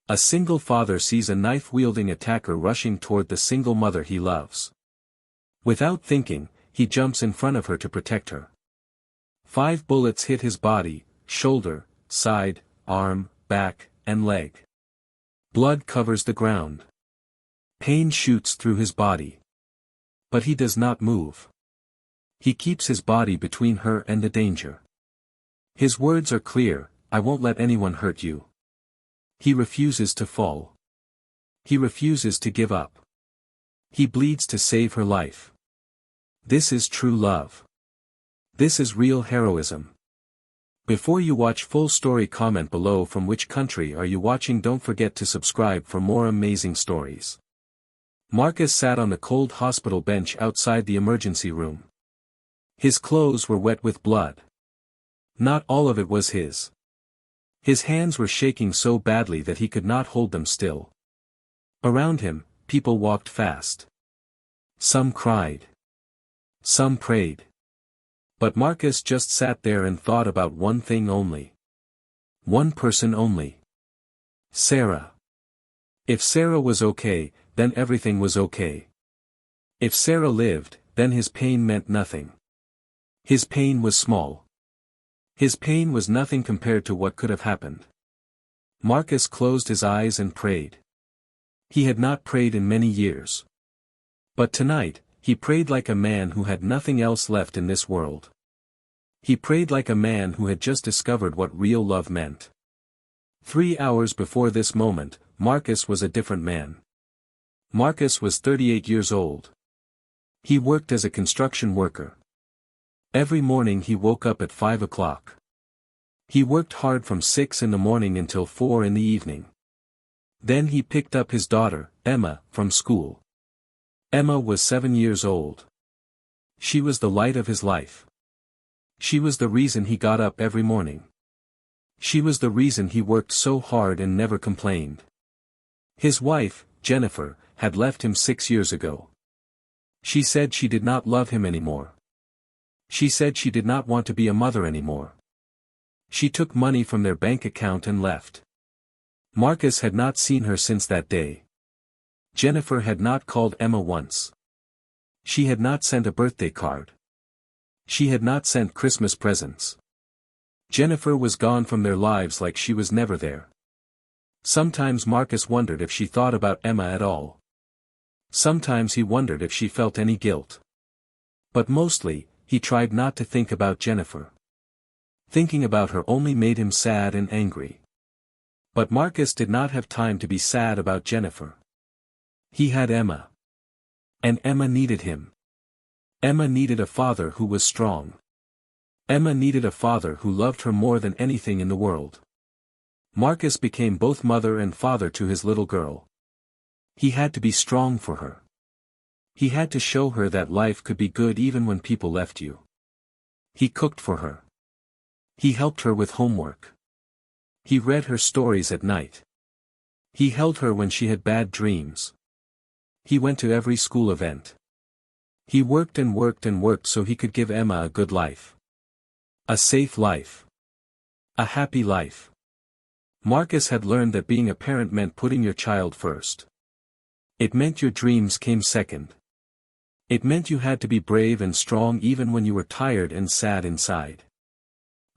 A single father sees a knife-wielding attacker rushing toward the single mother he loves. Without thinking, he jumps in front of her to protect her. 5 bullets hit his body, shoulder, side, arm, back, and leg. Blood covers the ground. Pain shoots through his body. But he does not move. He keeps his body between her and the danger. His words are clear, "I won't let anyone hurt you." He refuses to fall. He refuses to give up. He bleeds to save her life. This is true love. This is real heroism. Before you watch full story, comment below from which country are you watching. Don't forget to subscribe for more amazing stories. Marcus sat on the cold hospital bench outside the emergency room. His clothes were wet with blood. Not all of it was his. His hands were shaking so badly that he could not hold them still. Around him, people walked fast. Some cried. Some prayed. But Marcus just sat there and thought about one thing only. One person only. Sarah. If Sarah was okay, then everything was okay. If Sarah lived, then his pain meant nothing. His pain was small. His pain was nothing compared to what could have happened. Marcus closed his eyes and prayed. He had not prayed in many years. But tonight, he prayed like a man who had nothing else left in this world. He prayed like a man who had just discovered what real love meant. 3 hours before this moment, Marcus was a different man. Marcus was 38 years old. He worked as a construction worker. Every morning he woke up at 5 o'clock. He worked hard from 6 in the morning until 4 in the evening. Then he picked up his daughter, Emma, from school. Emma was 7 years old. She was the light of his life. She was the reason he got up every morning. She was the reason he worked so hard and never complained. His wife, Jennifer, had left him 6 years ago. She said she did not love him anymore. She said she did not want to be a mother anymore. She took money from their bank account and left. Marcus had not seen her since that day. Jennifer had not called Emma once. She had not sent a birthday card. She had not sent Christmas presents. Jennifer was gone from their lives like she was never there. Sometimes Marcus wondered if she thought about Emma at all. Sometimes he wondered if she felt any guilt. But mostly, he tried not to think about Jennifer. Thinking about her only made him sad and angry. But Marcus did not have time to be sad about Jennifer. He had Emma. And Emma needed him. Emma needed a father who was strong. Emma needed a father who loved her more than anything in the world. Marcus became both mother and father to his little girl. He had to be strong for her. He had to show her that life could be good even when people left you. He cooked for her. He helped her with homework. He read her stories at night. He held her when she had bad dreams. He went to every school event. He worked and worked and worked so he could give Emma a good life. A safe life. A happy life. Marcus had learned that being a parent meant putting your child first. It meant your dreams came second. It meant you had to be brave and strong even when you were tired and sad inside.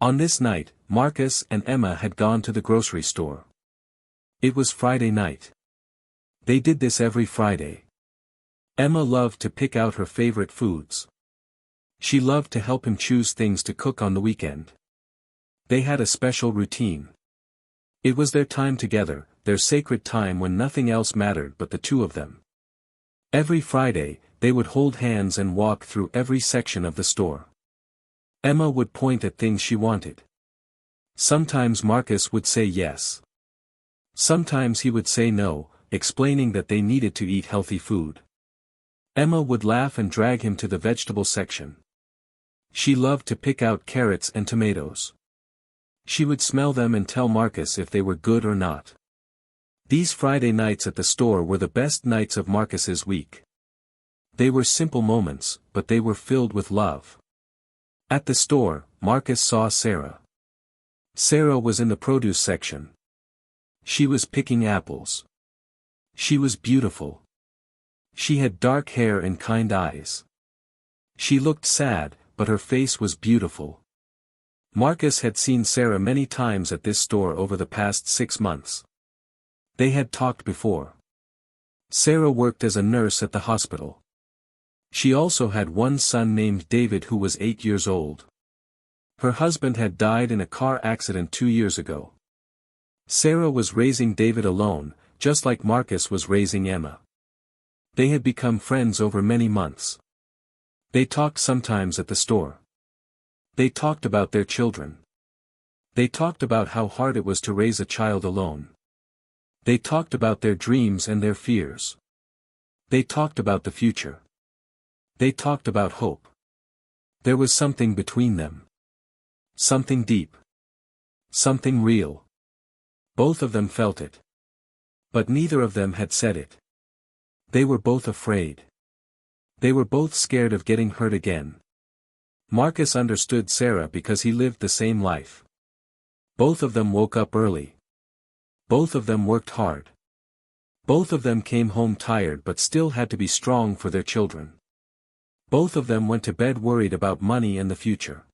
On this night, Marcus and Emma had gone to the grocery store. It was Friday night. They did this every Friday. Emma loved to pick out her favorite foods. She loved to help him choose things to cook on the weekend. They had a special routine. It was their time together, their sacred time when nothing else mattered but the two of them. Every Friday, they would hold hands and walk through every section of the store. Emma would point at things she wanted. Sometimes Marcus would say yes. Sometimes he would say no, explaining that they needed to eat healthy food. Emma would laugh and drag him to the vegetable section. She loved to pick out carrots and tomatoes. She would smell them and tell Marcus if they were good or not. These Friday nights at the store were the best nights of Marcus's week. They were simple moments, but they were filled with love. At the store, Marcus saw Sarah. Sarah was in the produce section. She was picking apples. She was beautiful. She had dark hair and kind eyes. She looked sad, but her face was beautiful. Marcus had seen Sarah many times at this store over the past 6 months. They had talked before. Sarah worked as a nurse at the hospital. She also had one son named David who was 8 years old. Her husband had died in a car accident 2 years ago. Sarah was raising David alone, just like Marcus was raising Emma. They had become friends over many months. They talked sometimes at the store. They talked about their children. They talked about how hard it was to raise a child alone. They talked about their dreams and their fears. They talked about the future. They talked about hope. There was something between them. Something deep. Something real. Both of them felt it. But neither of them had said it. They were both afraid. They were both scared of getting hurt again. Marcus understood Sarah because he lived the same life. Both of them woke up early. Both of them worked hard. Both of them came home tired but still had to be strong for their children. Both of them went to bed worried about money and the future.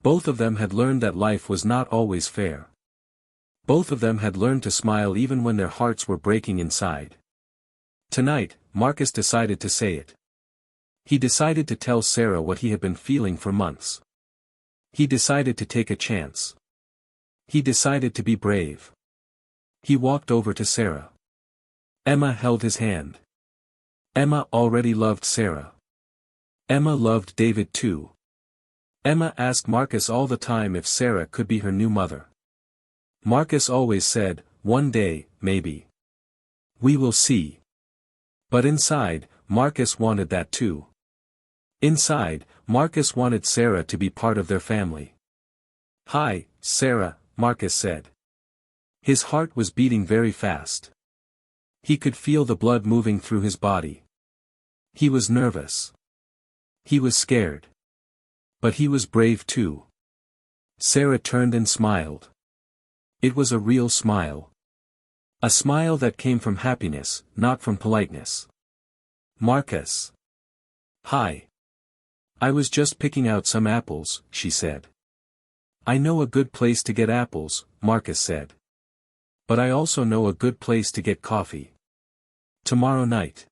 Both of them had learned that life was not always fair. Both of them had learned to smile even when their hearts were breaking inside. Tonight, Marcus decided to say it. He decided to tell Sarah what he had been feeling for months. He decided to take a chance. He decided to be brave. He walked over to Sarah. Emma held his hand. Emma already loved Sarah. Emma loved David too. Emma asked Marcus all the time if Sarah could be her new mother. Marcus always said, "One day, maybe. We will see." But inside, Marcus wanted that too. Inside, Marcus wanted Sarah to be part of their family. "Hi, Sarah," Marcus said. His heart was beating very fast. He could feel the blood moving through his body. He was nervous. He was scared. But he was brave too. Sarah turned and smiled. It was a real smile. A smile that came from happiness, not from politeness. "Marcus." "Hi. I was just picking out some apples," she said. "I know a good place to get apples," Marcus said. "But I also know a good place to get coffee. Tomorrow night.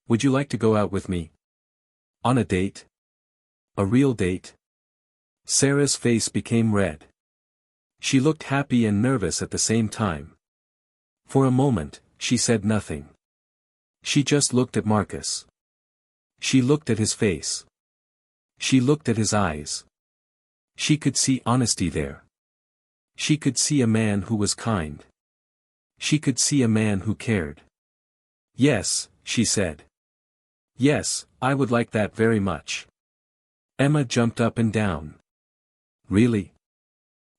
Would you like to go out with me? On a date? A real date?" Sarah's face became red. She looked happy and nervous at the same time. For a moment, she said nothing. She just looked at Marcus. She looked at his face. She looked at his eyes. She could see honesty there. She could see a man who was kind. She could see a man who cared. "Yes," she said. "Yes, I would like that very much." Emma jumped up and down. "Really?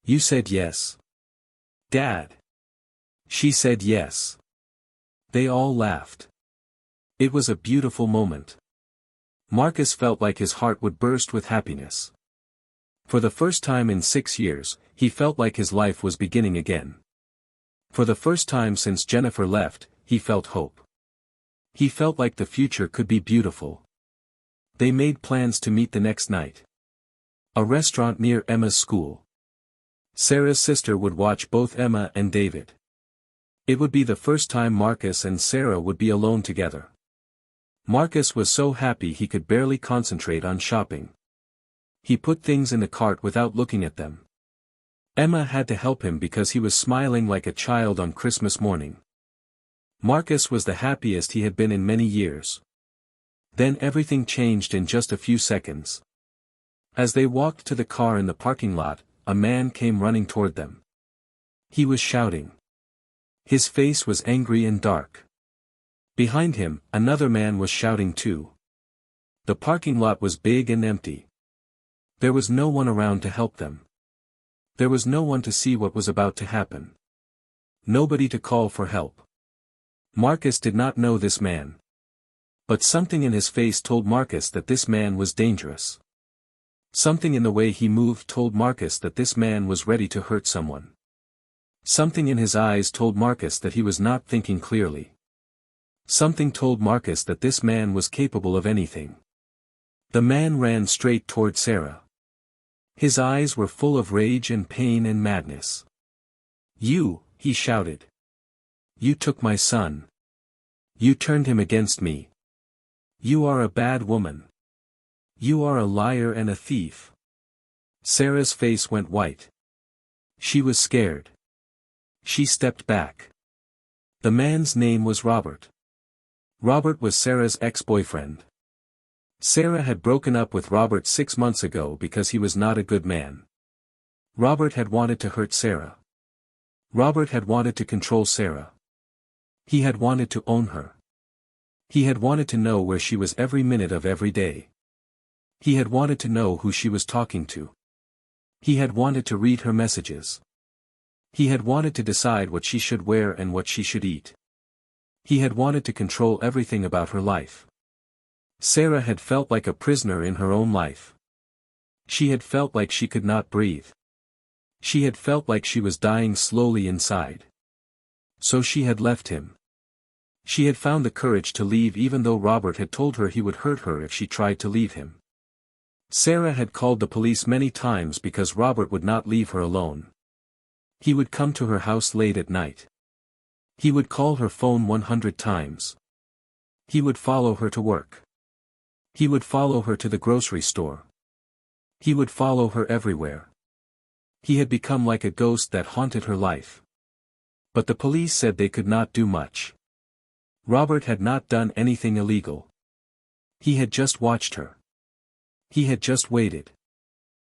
You said yes. Dad." She said yes. They all laughed. It was a beautiful moment. Marcus felt like his heart would burst with happiness. For the first time in 6 years, he felt like his life was beginning again. For the first time since Jennifer left, he felt hope. He felt like the future could be beautiful. They made plans to meet the next night. A restaurant near Emma's school. Sarah's sister would watch both Emma and David. It would be the first time Marcus and Sarah would be alone together. Marcus was so happy he could barely concentrate on shopping. He put things in the cart without looking at them. Emma had to help him because he was smiling like a child on Christmas morning. Marcus was the happiest he had been in many years. Then everything changed in just a few seconds. As they walked to the car in the parking lot, a man came running toward them. He was shouting. His face was angry and dark. Behind him, another man was shouting too. The parking lot was big and empty. There was no one around to help them. There was no one to see what was about to happen. Nobody to call for help. Marcus did not know this man. But something in his face told Marcus that this man was dangerous. Something in the way he moved told Marcus that this man was ready to hurt someone. Something in his eyes told Marcus that he was not thinking clearly. Something told Marcus that this man was capable of anything. The man ran straight toward Sarah. His eyes were full of rage and pain and madness. "You," he shouted. "You took my son. You turned him against me. You are a bad woman. You are a liar and a thief." Sarah's face went white. She was scared. She stepped back. The man's name was Robert. Robert was Sarah's ex-boyfriend. Sarah had broken up with Robert 6 months ago because he was not a good man. Robert had wanted to hurt Sarah. Robert had wanted to control Sarah. He had wanted to own her. He had wanted to know where she was every minute of every day. He had wanted to know who she was talking to. He had wanted to read her messages. He had wanted to decide what she should wear and what she should eat. He had wanted to control everything about her life. Sarah had felt like a prisoner in her own life. She had felt like she could not breathe. She had felt like she was dying slowly inside. So she had left him. She had found the courage to leave even though Robert had told her he would hurt her if she tried to leave him. Sarah had called the police many times because Robert would not leave her alone. He would come to her house late at night. He would call her phone 100 times. He would follow her to work. He would follow her to the grocery store. He would follow her everywhere. He had become like a ghost that haunted her life. But the police said they could not do much. Robert had not done anything illegal. He had just watched her. He had just waited.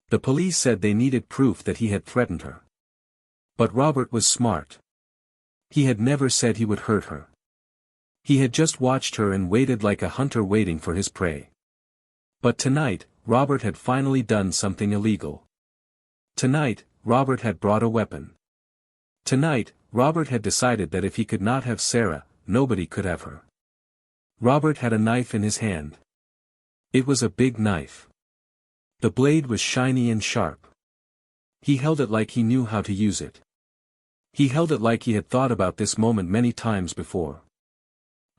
The police said they needed proof that he had threatened her. But Robert was smart. He had never said he would hurt her. He had just watched her and waited like a hunter waiting for his prey. But tonight, Robert had finally done something illegal. Tonight, Robert had brought a weapon. Tonight, Robert had decided that if he could not have Sarah, nobody could have her. Robert had a knife in his hand. It was a big knife. The blade was shiny and sharp. He held it like he knew how to use it. He held it like he had thought about this moment many times before.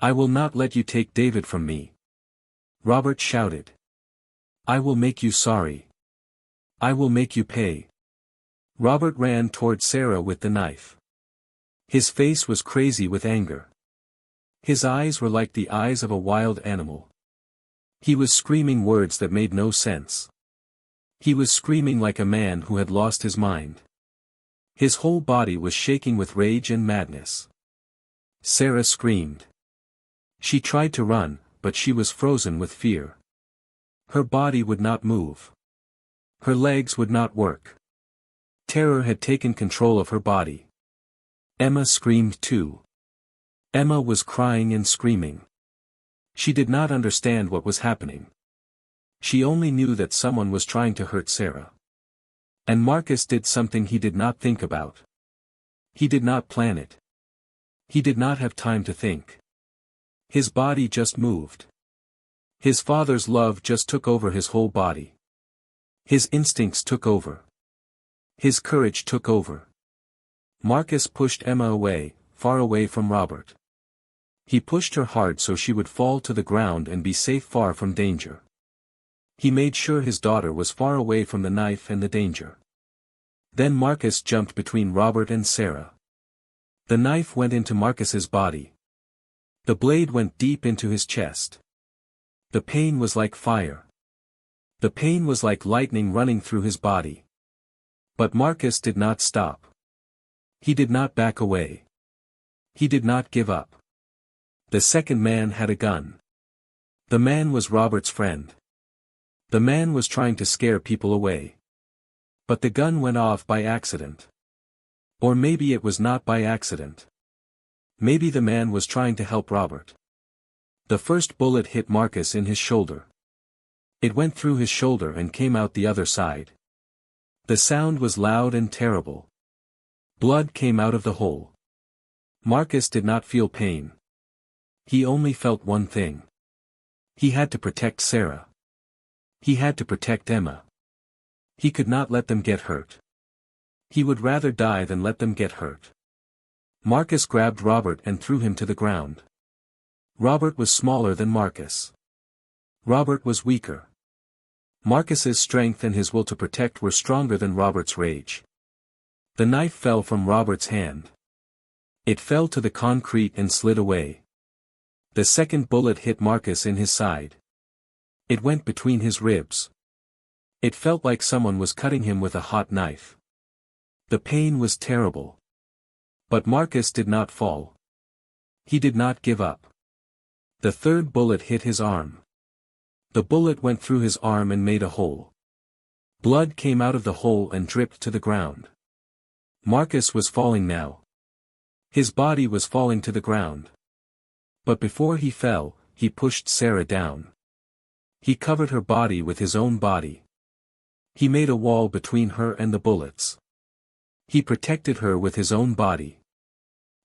"I will not let you take David from me," Robert shouted. "I will make you sorry. I will make you pay." Robert ran toward Sarah with the knife. His face was crazy with anger. His eyes were like the eyes of a wild animal. He was screaming words that made no sense. He was screaming like a man who had lost his mind. His whole body was shaking with rage and madness. Sarah screamed. She tried to run, but she was frozen with fear. Her body would not move. Her legs would not work. Terror had taken control of her body. Emma screamed too. Emma was crying and screaming. She did not understand what was happening. She only knew that someone was trying to hurt Sarah. And Marcus did something he did not think about. He did not plan it. He did not have time to think. His body just moved. His father's love just took over his whole body. His instincts took over. His courage took over. Marcus pushed Emma away, far away from Robert. He pushed her hard so she would fall to the ground and be safe far from danger. He made sure his daughter was far away from the knife and the danger. Then Marcus jumped between Robert and Sarah. The knife went into Marcus's body. The blade went deep into his chest. The pain was like fire. The pain was like lightning running through his body. But Marcus did not stop. He did not back away. He did not give up. The second man had a gun. The man was Robert's friend. The man was trying to scare people away. But the gun went off by accident. Or maybe it was not by accident. Maybe the man was trying to help Robert. The first bullet hit Marcus in his shoulder. It went through his shoulder and came out the other side. The sound was loud and terrible. Blood came out of the hole. Marcus did not feel pain. He only felt one thing. He had to protect Sarah. He had to protect Emma. He could not let them get hurt. He would rather die than let them get hurt. Marcus grabbed Robert and threw him to the ground. Robert was smaller than Marcus. Robert was weaker. Marcus's strength and his will to protect were stronger than Robert's rage. The knife fell from Robert's hand. It fell to the concrete and slid away. The second bullet hit Marcus in his side. It went between his ribs. It felt like someone was cutting him with a hot knife. The pain was terrible. But Marcus did not fall. He did not give up. The third bullet hit his arm. The bullet went through his arm and made a hole. Blood came out of the hole and dripped to the ground. Marcus was falling now. His body was falling to the ground. But before he fell, he pushed Sarah down. He covered her body with his own body. He made a wall between her and the bullets. He protected her with his own body.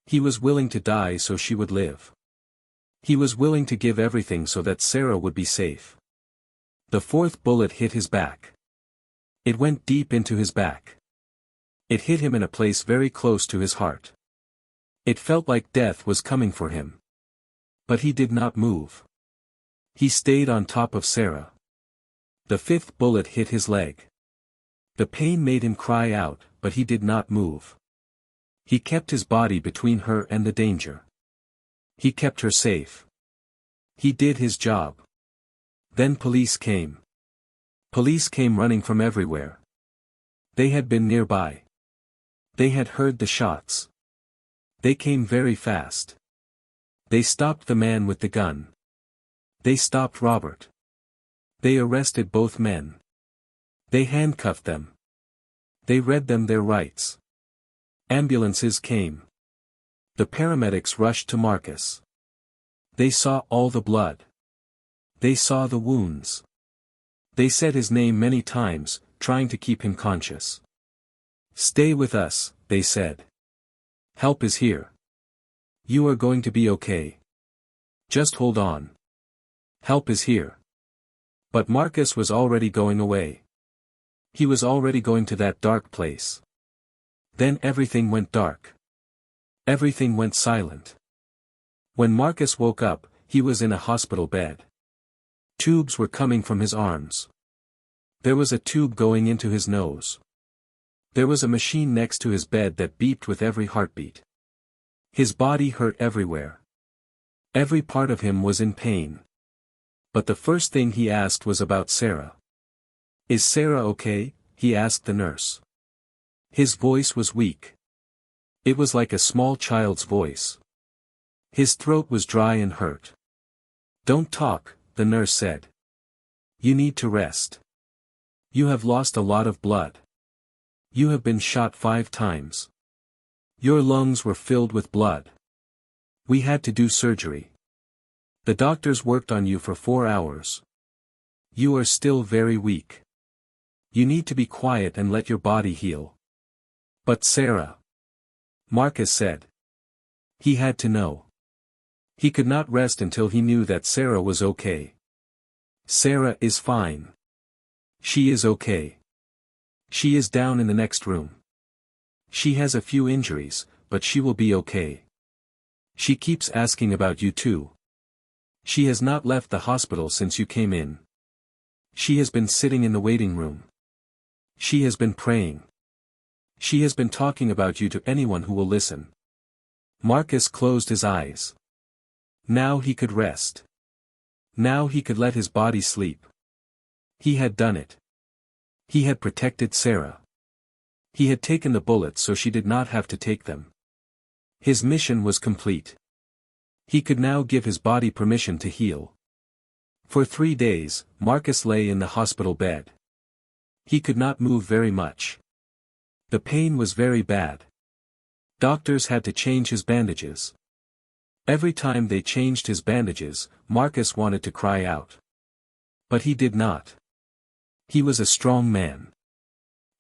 He was willing to die so she would live. He was willing to give everything so that Sarah would be safe. The fourth bullet hit his back. It went deep into his back. It hit him in a place very close to his heart. It felt like death was coming for him. But he did not move. He stayed on top of Sarah. The fifth bullet hit his leg. The pain made him cry out, but he did not move. He kept his body between her and the danger. He kept her safe. He did his job. Then police came. Police came running from everywhere. They had been nearby. They had heard the shots. They came very fast. They stopped the man with the gun. They stopped Robert. They arrested both men. They handcuffed them. They read them their rights. Ambulances came. The paramedics rushed to Marcus. They saw all the blood. They saw the wounds. They said his name many times, trying to keep him conscious. "Stay with us," they said. "Help is here. You are going to be okay. Just hold on. Help is here." But Marcus was already going away. He was already going to that dark place. Then everything went dark. Everything went silent. When Marcus woke up, he was in a hospital bed. Tubes were coming from his arms. There was a tube going into his nose. There was a machine next to his bed that beeped with every heartbeat. His body hurt everywhere. Every part of him was in pain. But the first thing he asked was about Sarah. "Is Sarah okay?" he asked the nurse. His voice was weak. It was like a small child's voice. His throat was dry and hurt. "Don't talk," the nurse said. "You need to rest. You have lost a lot of blood. You have been shot 5 times. Your lungs were filled with blood. We had to do surgery. The doctors worked on you for 4 hours. You are still very weak. You need to be quiet and let your body heal." "But Sarah," Marcus said. He had to know. He could not rest until he knew that Sarah was okay. "Sarah is fine. She is okay. She is down in the next room. She has a few injuries, but she will be okay. She keeps asking about you too. She has not left the hospital since you came in. She has been sitting in the waiting room. She has been praying. She has been talking about you to anyone who will listen." Marcus closed his eyes. Now he could rest. Now he could let his body sleep. He had done it. He had protected Sarah. He had taken the bullets so she did not have to take them. His mission was complete. He could now give his body permission to heal. For 3 days, Marcus lay in the hospital bed. He could not move very much. The pain was very bad. Doctors had to change his bandages. Every time they changed his bandages, Marcus wanted to cry out. But he did not. He was a strong man.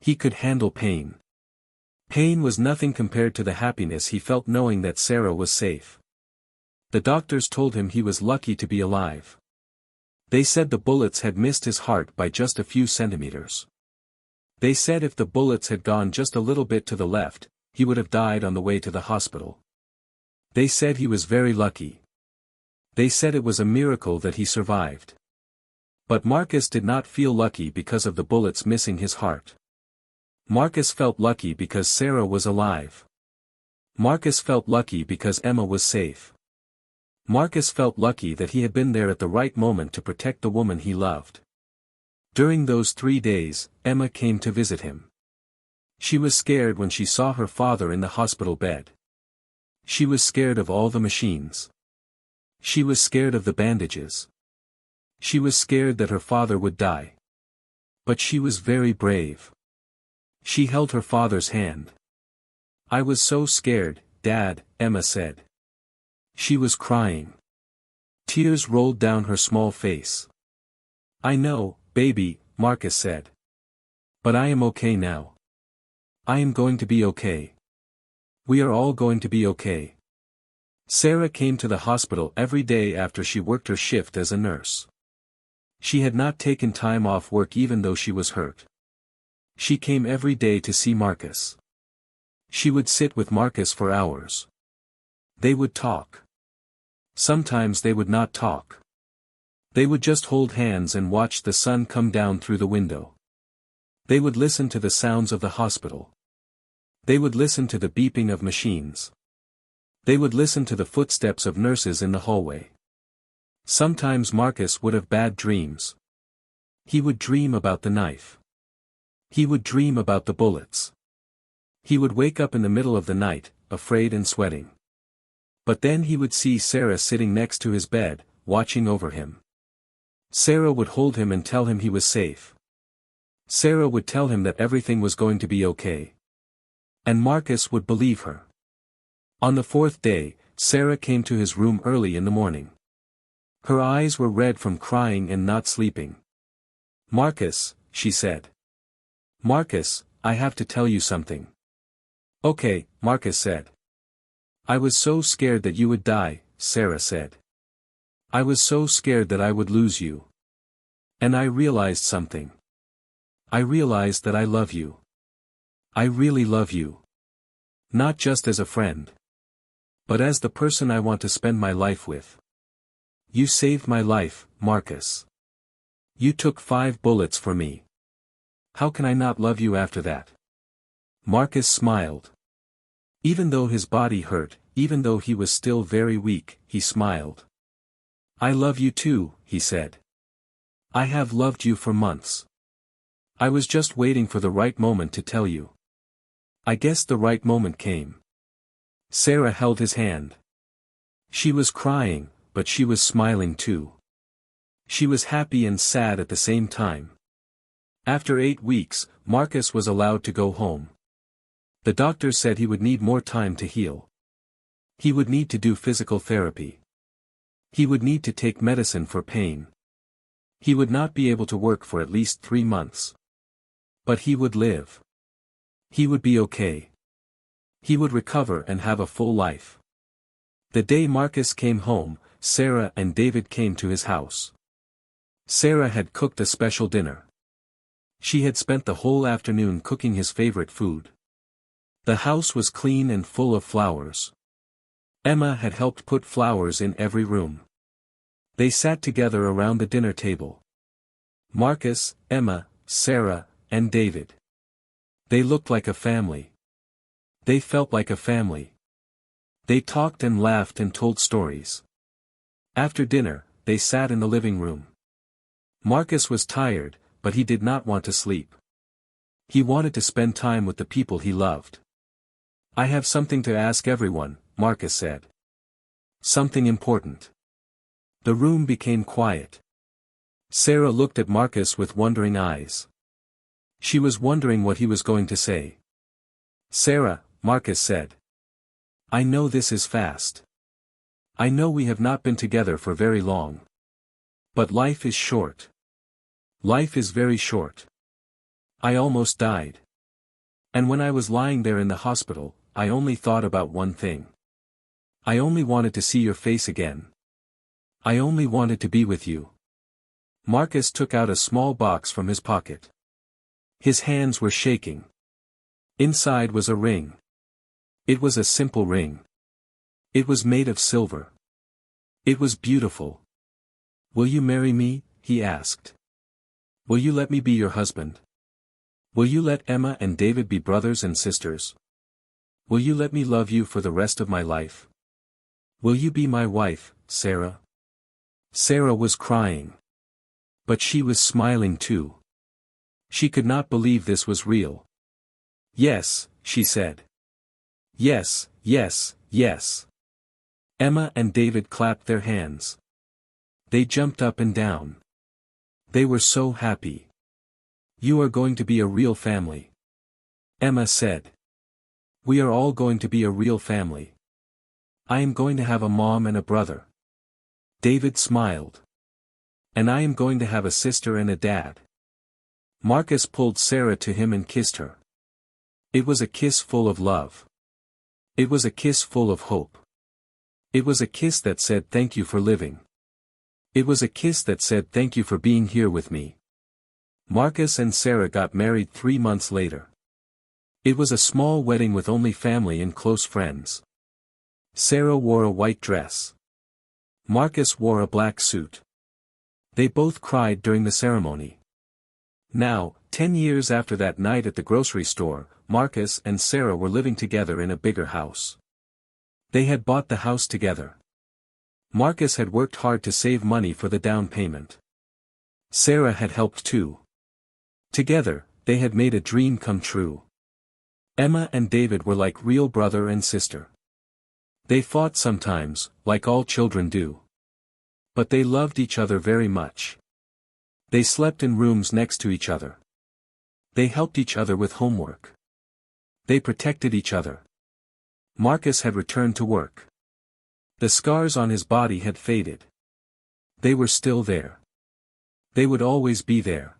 He could handle pain. Pain was nothing compared to the happiness he felt knowing that Sarah was safe. The doctors told him he was lucky to be alive. They said the bullets had missed his heart by just a few centimeters. They said if the bullets had gone just a little bit to the left, he would have died on the way to the hospital. They said he was very lucky. They said it was a miracle that he survived. But Marcus did not feel lucky because of the bullets missing his heart. Marcus felt lucky because Sarah was alive. Marcus felt lucky because Emma was safe. Marcus felt lucky that he had been there at the right moment to protect the woman he loved. During those 3 days, Emma came to visit him. She was scared when she saw her father in the hospital bed. She was scared of all the machines. She was scared of the bandages. She was scared that her father would die. But she was very brave. She held her father's hand. "I was so scared, Dad," Emma said. She was crying. Tears rolled down her small face. "I know, baby," Marcus said. "But I am okay now. I am going to be okay. We are all going to be okay." Sarah came to the hospital every day after she worked her shift as a nurse. She had not taken time off work even though she was hurt. She came every day to see Marcus. She would sit with Marcus for hours. They would talk. Sometimes they would not talk. They would just hold hands and watch the sun come down through the window. They would listen to the sounds of the hospital. They would listen to the beeping of machines. They would listen to the footsteps of nurses in the hallway. Sometimes Marcus would have bad dreams. He would dream about the knife. He would dream about the bullets. He would wake up in the middle of the night, afraid and sweating. But then he would see Sarah sitting next to his bed, watching over him. Sarah would hold him and tell him he was safe. Sarah would tell him that everything was going to be okay. And Marcus would believe her. On the 4th day, Sarah came to his room early in the morning. Her eyes were red from crying and not sleeping. "Marcus," she said. "Marcus, I have to tell you something." "Okay," Marcus said. "I was so scared that you would die," Sarah said. "I was so scared that I would lose you. And I realized something. I realized that I love you. I really love you. Not just as a friend. But as the person I want to spend my life with. You saved my life, Marcus. You took 5 bullets for me. How can I not love you after that?" Marcus smiled. Even though his body hurt, even though he was still very weak, he smiled. "I love you too," he said. "I have loved you for months. I was just waiting for the right moment to tell you. I guess the right moment came." Sarah held his hand. She was crying, but she was smiling too. She was happy and sad at the same time. After 8 weeks, Marcus was allowed to go home. The doctor said he would need more time to heal. He would need to do physical therapy. He would need to take medicine for pain. He would not be able to work for at least 3 months. But he would live. He would be okay. He would recover and have a full life. The day Marcus came home, Sarah and David came to his house. Sarah had cooked a special dinner. She had spent the whole afternoon cooking his favorite food. The house was clean and full of flowers. Emma had helped put flowers in every room. They sat together around the dinner table. Marcus, Emma, Sarah, and David. They looked like a family. They felt like a family. They talked and laughed and told stories. After dinner, they sat in the living room. Marcus was tired, but he did not want to sleep. He wanted to spend time with the people he loved. "I have something to ask everyone," Marcus said. "Something important." The room became quiet. Sarah looked at Marcus with wondering eyes. She was wondering what he was going to say. "Sarah," Marcus said. "I know this is fast. I know we have not been together for very long. But life is short. Life is very short. I almost died. And when I was lying there in the hospital, I only thought about one thing. I only wanted to see your face again. I only wanted to be with you." Marcus took out a small box from his pocket. His hands were shaking. Inside was a ring. It was a simple ring. It was made of silver. It was beautiful. "Will you marry me?" he asked. "Will you let me be your husband? Will you let Emma and David be brothers and sisters? Will you let me love you for the rest of my life? Will you be my wife, Sarah?" Sarah was crying. But she was smiling too. She could not believe this was real. "Yes," she said. "Yes, yes, yes." Emma and David clapped their hands. They jumped up and down. They were so happy. "You are going to be a real family," Emma said. "We are all going to be a real family. I am going to have a mom and a brother." David smiled. "And I am going to have a sister and a dad." Marcus pulled Sarah to him and kissed her. It was a kiss full of love. It was a kiss full of hope. It was a kiss that said thank you for living. It was a kiss that said thank you for being here with me. Marcus and Sarah got married 3 months later. It was a small wedding with only family and close friends. Sarah wore a white dress. Marcus wore a black suit. They both cried during the ceremony. Now, 10 years after that night at the grocery store, Marcus and Sarah were living together in a bigger house. They had bought the house together. Marcus had worked hard to save money for the down payment. Sarah had helped too. Together, they had made a dream come true. Emma and David were like real brother and sister. They fought sometimes, like all children do. But they loved each other very much. They slept in rooms next to each other. They helped each other with homework. They protected each other. Marcus had returned to work. The scars on his body had faded. They were still there. They would always be there.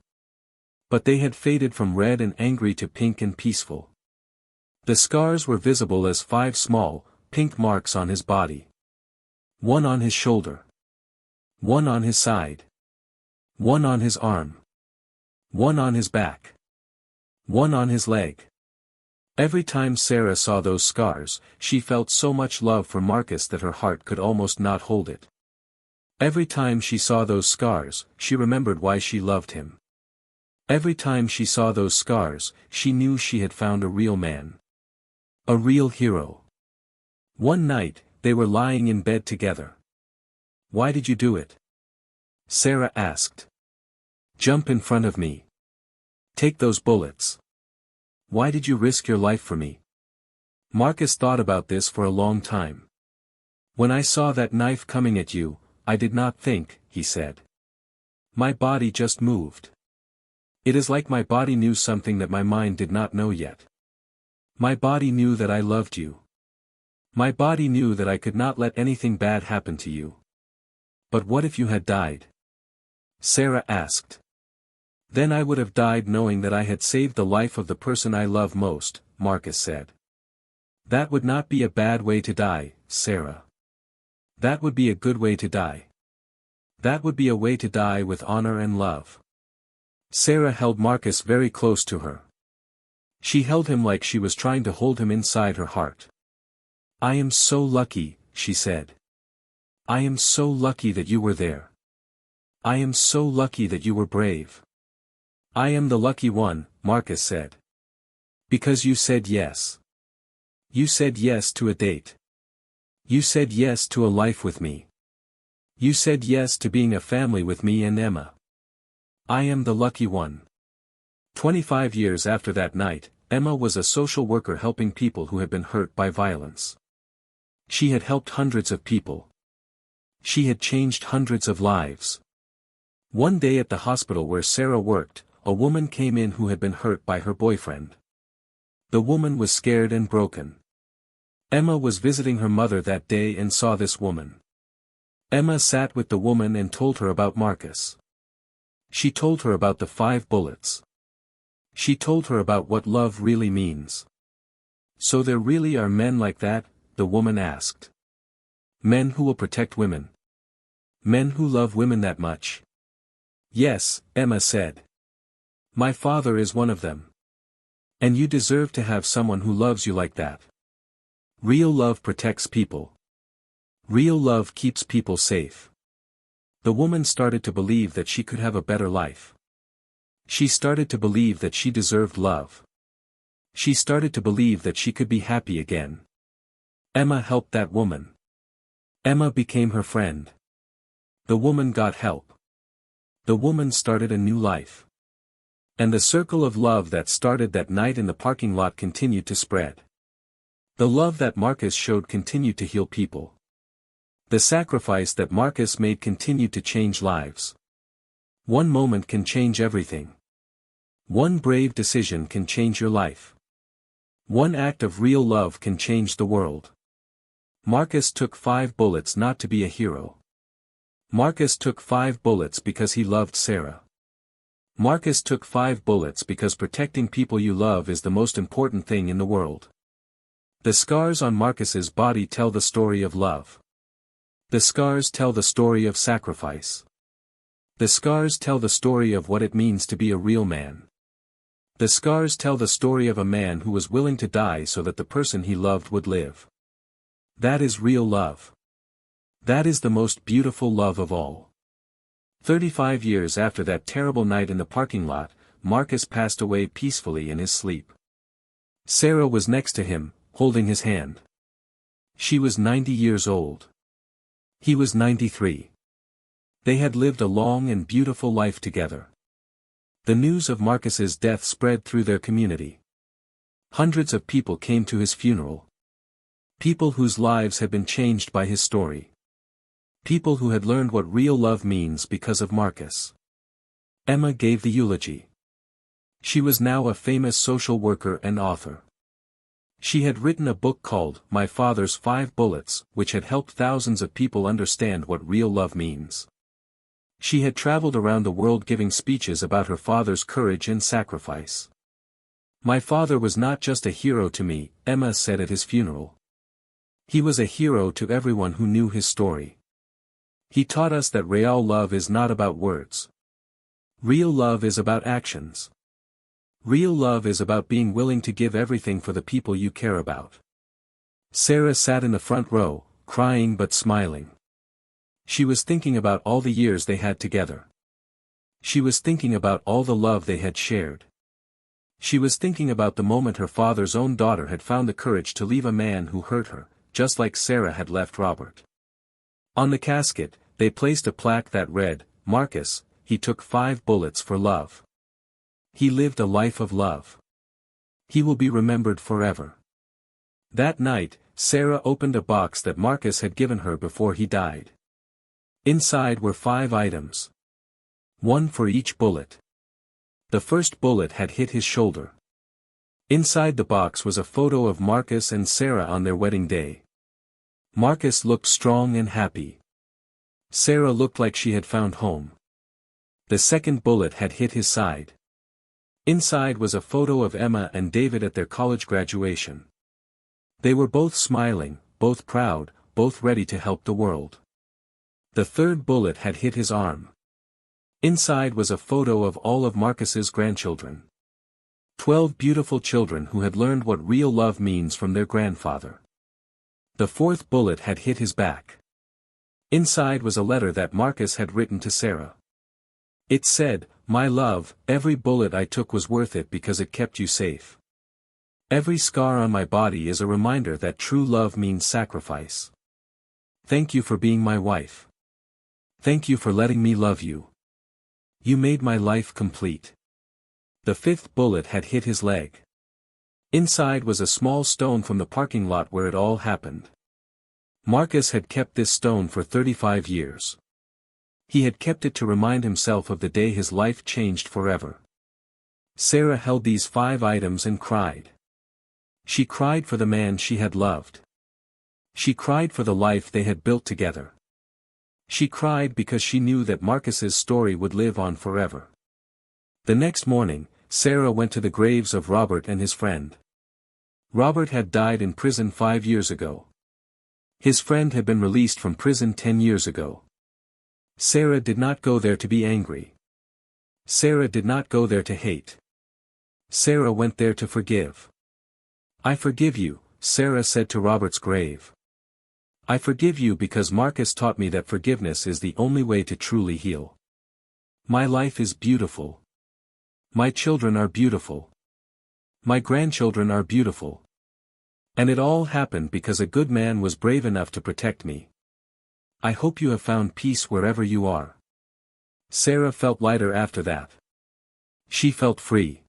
But they had faded from red and angry to pink and peaceful. The scars were visible as 5 small, pink marks on his body. One on his shoulder. One on his side. One on his arm. One on his back. One on his leg. Every time Sarah saw those scars, she felt so much love for Marcus that her heart could almost not hold it. Every time she saw those scars, she remembered why she loved him. Every time she saw those scars, she knew she had found a real man. A real hero. One night, they were lying in bed together. "Why did you do it?" Sarah asked. "Jump in front of me. Take those bullets. Why did you risk your life for me?" Marcus thought about this for a long time. "When I saw that knife coming at you, I did not think," he said. "My body just moved. It is like my body knew something that my mind did not know yet. My body knew that I loved you. My body knew that I could not let anything bad happen to you." "But what if you had died?" Sarah asked. "Then I would have died knowing that I had saved the life of the person I love most," Marcus said. "That would not be a bad way to die, Sarah. That would be a good way to die. That would be a way to die with honor and love." Sarah held Marcus very close to her. She held him like she was trying to hold him inside her heart. "I am so lucky," she said. "I am so lucky that you were there. I am so lucky that you were brave." "I am the lucky one," Marcus said. "Because you said yes. You said yes to a date. You said yes to a life with me. You said yes to being a family with me and Emma. I am the lucky one." 25 years after that night, Emma was a social worker helping people who had been hurt by violence. She had helped hundreds of people. She had changed hundreds of lives. One day at the hospital where Sarah worked, a woman came in who had been hurt by her boyfriend. The woman was scared and broken. Emma was visiting her mother that day and saw this woman. Emma sat with the woman and told her about Marcus. She told her about the 5 bullets. She told her about what love really means. "So there really are men like that?" the woman asked. "Men who will protect women? Men who love women that much?" "Yes," Emma said. My father is one of them. And you deserve to have someone who loves you like that. Real love protects people. Real love keeps people safe. The woman started to believe that she could have a better life. She started to believe that she deserved love. She started to believe that she could be happy again. Emma helped that woman. Emma became her friend. The woman got help. The woman started a new life. And the circle of love that started that night in the parking lot continued to spread. The love that Marcus showed continued to heal people. The sacrifice that Marcus made continued to change lives. One moment can change everything. One brave decision can change your life. One act of real love can change the world. Marcus took 5 bullets not to be a hero. Marcus took 5 bullets because he loved Sarah. Marcus took 5 bullets because protecting people you love is the most important thing in the world. The scars on Marcus's body tell the story of love. The scars tell the story of sacrifice. The scars tell the story of what it means to be a real man. The scars tell the story of a man who was willing to die so that the person he loved would live. That is real love. That is the most beautiful love of all. 35 years after that terrible night in the parking lot, Marcus passed away peacefully in his sleep. Sarah was next to him, holding his hand. She was 90 years old. He was 93. They had lived a long and beautiful life together. The news of Marcus's death spread through their community. Hundreds of people came to his funeral. People whose lives had been changed by his story. People who had learned what real love means because of Marcus. Emma gave the eulogy. She was now a famous social worker and author. She had written a book called My Father's 5 Bullets, which had helped thousands of people understand what real love means. She had traveled around the world giving speeches about her father's courage and sacrifice. My father was not just a hero to me, Emma said at his funeral. He was a hero to everyone who knew his story. He taught us that real love is not about words. Real love is about actions. Real love is about being willing to give everything for the people you care about. Sarah sat in the front row, crying but smiling. She was thinking about all the years they had together. She was thinking about all the love they had shared. She was thinking about the moment her father's own daughter had found the courage to leave a man who hurt her, just like Sarah had left Robert. On the casket, they placed a plaque that read, Marcus, he took 5 bullets for love. He lived a life of love. He will be remembered forever. That night, Sarah opened a box that Marcus had given her before he died. Inside were 5 items. 1 for each bullet. The first bullet had hit his shoulder. Inside the box was a photo of Marcus and Sarah on their wedding day. Marcus looked strong and happy. Sarah looked like she had found home. The second bullet had hit his side. Inside was a photo of Emma and David at their college graduation. They were both smiling, both proud, both ready to help the world. The third bullet had hit his arm. Inside was a photo of all of Marcus's grandchildren. 12 beautiful children who had learned what real love means from their grandfather. The fourth bullet had hit his back. Inside was a letter that Marcus had written to Sarah. It said, My love, every bullet I took was worth it because it kept you safe. Every scar on my body is a reminder that true love means sacrifice. Thank you for being my wife. Thank you for letting me love you. You made my life complete. The fifth bullet had hit his leg. Inside was a small stone from the parking lot where it all happened. Marcus had kept this stone for 35 years. He had kept it to remind himself of the day his life changed forever. Sarah held these 5 items and cried. She cried for the man she had loved. She cried for the life they had built together. She cried because she knew that Marcus's story would live on forever. The next morning, Sarah went to the graves of Robert and his friend. Robert had died in prison 5 years ago. His friend had been released from prison 10 years ago. Sarah did not go there to be angry. Sarah did not go there to hate. Sarah went there to forgive. I forgive you, Sarah said to Robert's grave. I forgive you because Marcus taught me that forgiveness is the only way to truly heal. My life is beautiful. My children are beautiful. My grandchildren are beautiful. And it all happened because a good man was brave enough to protect me. I hope you have found peace wherever you are. Sarah felt lighter after that. She felt free.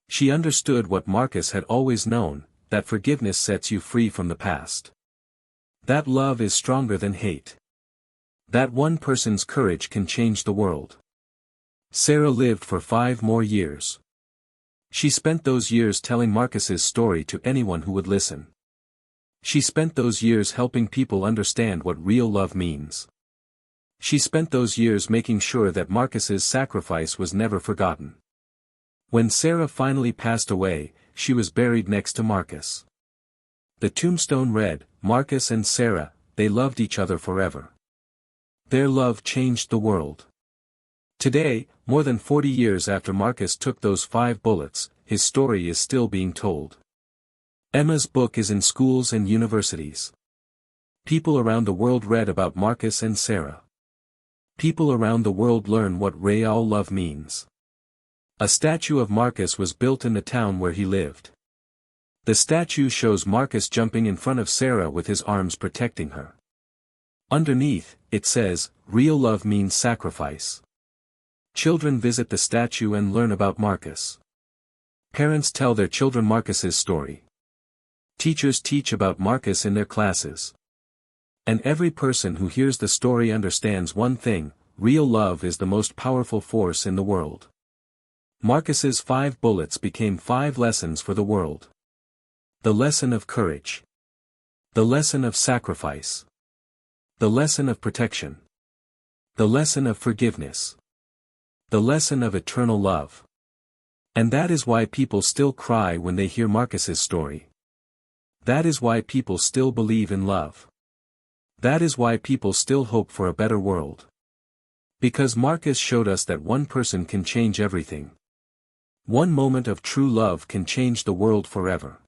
She understood what Marcus had always known, that forgiveness sets you free from the past. That love is stronger than hate. That one person's courage can change the world. Sarah lived for 5 more years. She spent those years telling Marcus's story to anyone who would listen. She spent those years helping people understand what real love means. She spent those years making sure that Marcus's sacrifice was never forgotten. When Sarah finally passed away, she was buried next to Marcus. The tombstone read, Marcus and Sarah, they loved each other forever. Their love changed the world. Today, more than 40 years after Marcus took those 5 bullets, his story is still being told. Emma's book is in schools and universities. People around the world read about Marcus and Sarah. People around the world learn what real love means. A statue of Marcus was built in the town where he lived. The statue shows Marcus jumping in front of Sarah with his arms protecting her. Underneath, it says, real love means sacrifice. Children visit the statue and learn about Marcus. Parents tell their children Marcus's story. Teachers teach about Marcus in their classes. And every person who hears the story understands one thing, real love is the most powerful force in the world. Marcus's 5 bullets became 5 lessons for the world. The lesson of courage. The lesson of sacrifice. The lesson of protection. The lesson of forgiveness. The lesson of eternal love. And that is why people still cry when they hear Marcus's story. That is why people still believe in love. That is why people still hope for a better world. Because Marcus showed us that one person can change everything. One moment of true love can change the world forever.